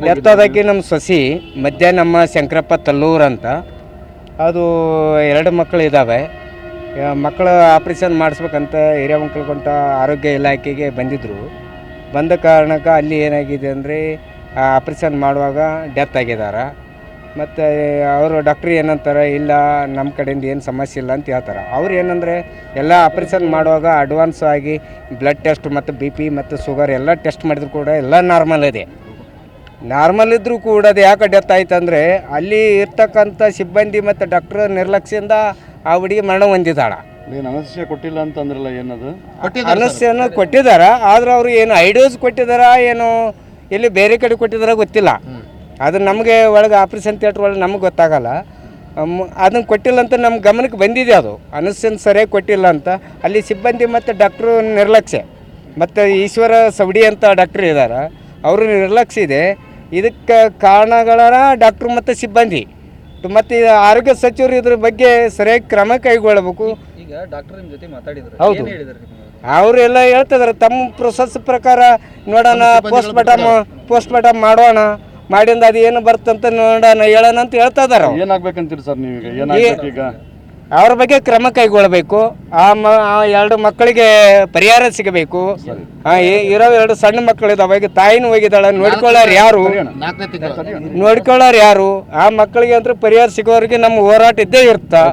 Death ಆದಾಕಿ ನಮ್ಮ ಸೊಸಿ ಮಧ್ಯಾಹ್ನ ನಮ್ಮ ಶಂಕರಪ್ಪ ತಲ್ಲೂರು ಅಂತ. ಅದು 2 ಮಕ್ಕಳು ಇದ್ದಾವೆ. ಮಕ್ಕಳು ಆಪ್ರೇಷನ್ ಮಾಡಿಸ್ಬೇಕಂತ ಹಿರೇಮಂಗಲಕೊಂಡ ಆರೋಗ್ಯ ಇಲಾಖೆಗೆ ಬಂದಿದ್ದರು. ಬಂದ ಕಾರಣಕ್ಕೆ ಅಲ್ಲಿ ಏನಾಗಿದೆ ಅಂದರೆ ಆಪ್ರೇಷನ್ ಮಾಡುವಾಗ ಡೆತ್ ಆಗಿದ್ದಾರೆ. ಮತ್ತು ಅವರು ಡಾಕ್ಟ್ರ್ ಏನಂತಾರೆ, ಇಲ್ಲ ನಮ್ಮ ಕಡೆಯಿಂದ ಏನು ಸಮಸ್ಯೆ ಇಲ್ಲ ಅಂತ ಹೇಳ್ತಾರೆ. ಅವ್ರು ಏನಂದರೆ ಎಲ್ಲ ಆಪ್ರೇಷನ್ ಮಾಡುವಾಗ ಅಡ್ವಾನ್ಸ್ ಆಗಿ ಬ್ಲಡ್ ಟೆಸ್ಟ್ ಮತ್ತು BP ಮತ್ತು ಶುಗರ್ ಎಲ್ಲ ಟೆಸ್ಟ್ ಮಾಡಿದ್ರು ಕೂಡ ಎಲ್ಲ ನಾರ್ಮಲ್ ಇದೆ. ನಾರ್ಮಲ್ ಇದ್ದರೂ ಕೂಡ ಅದು ಯಾಕೆ ಡೆತ್ ಆಯ್ತು ಅಂದರೆ ಅಲ್ಲಿ ಇರ್ತಕ್ಕಂಥ ಸಿಬ್ಬಂದಿ ಮತ್ತು ಡಾಕ್ಟ್ರ್ ನಿರ್ಲಕ್ಷ್ಯದಿಂದ ಆ ಹುಡುಗಿ ಮರಣ ಹೊಂದಿದ್ದಾಳೆ. ಅನಸ್ಯ ಕೊಟ್ಟಿಲ್ಲ ಅಂತಂದ್ರಲ್ಲ, ಏನದು ಅನಸ್ಯನ್ನು ಕೊಟ್ಟಿದ್ದಾರೆ. ಆದ್ರೆ ಅವರು ಏನು ಐಡೋಸ್ ಕೊಟ್ಟಿದ್ದಾರಾ ಏನು ಎಲ್ಲಿ ಬೇರೆ ಕಡೆ ಕೊಟ್ಟಿದ್ದಾರ ಗೊತ್ತಿಲ್ಲ. ಅದು ನಮಗೆ ಒಳಗೆ ಆಪ್ರೇಷನ್ ಥಿಯೇಟ್ರ್ ಒಳಗೆ ನಮಗೆ ಗೊತ್ತಾಗಲ್ಲ. ಅದನ್ನು ಕೊಟ್ಟಿಲ್ಲ ಅಂತ ನಮ್ಮ ಗಮನಕ್ಕೆ ಬಂದಿದೆ. ಅದು ಅನಸ್ಯನ್ ಸರಿಯಾಗಿ ಕೊಟ್ಟಿಲ್ಲ ಅಂತ ಅಲ್ಲಿ ಸಿಬ್ಬಂದಿ ಮತ್ತು ಡಾಕ್ಟ್ರು ನಿರ್ಲಕ್ಷ್ಯ. ಮತ್ತು ಈಶ್ವರ ಸವಡಿ ಅಂತ ಡಾಕ್ಟ್ರ್ ಇದ್ದಾರೆ, ಅವರು ನಿರ್ಲಕ್ಷ್ಯ ಇದೆ. ಇದಕ್ಕೆ ಕಾರಣಗಳನ್ನ ಡಾಕ್ಟ್ರು ಮತ್ತು ಸಿಬ್ಬಂದಿ ಮತ್ತು ಆರೋಗ್ಯ ಸಚಿವರು ಇದ್ರ ಬಗ್ಗೆ ಸರಿಯಾಗಿ ಕ್ರಮ ಕೈಗೊಳ್ಳಬೇಕು. ಈಗ ಡಾಕ್ಟರ್ ನಿಮ್ಮ ಜೊತೆ ಮಾತಾಡಿದ್ರು, ಹೌದು, ಅವರೆಲ್ಲ ಹೇಳ್ತಿದ್ದಾರೆ ತಮ್ಮ ಪ್ರೊಸೆಸ್ ಪ್ರಕಾರ ನೋಡೋಣ, ಪೋಸ್ಟ್ ಮಾರ್ಟಮ್ ಮಾಡೋಣ, ಮಾಡಿಂದ ಅದು ಏನು ಬರ್ತಂತ ನೋಡೋಣ ಹೇಳೋಣ ಅಂತ ಹೇಳ್ತಾ ಇದಾರೆ. ಏನಾಗಬೇಕಂತೀರಿ ಸರ್ ನೀವೀಗ? ಈಗ ಅವ್ರ ಬಗ್ಗೆ ಕ್ರಮ ಕೈಗೊಳ್ಳಬೇಕು. ಆ 2 ಮಕ್ಕಳಿಗೆ ಪರಿಹಾರ ಸಿಗಬೇಕು. ಇರೋ 2 ಸಣ್ಣ ಮಕ್ಕಳಿದಾವೆ, ಈಗ ತಾಯಿನೂ ಹೋಗಿದ್ದಾಳೆ, ನೋಡ್ಕೊಳ್ಳೋರು ಯಾರು? ಆ ಮಕ್ಕಳಿಗೆ ಅಂತೂ ಪರಿಹಾರ ಸಿಗೋವರೆಗೆ ನಮ್ಮ ಹೋರಾಟ ಇದ್ದೇ ಇರುತ್ತೆ.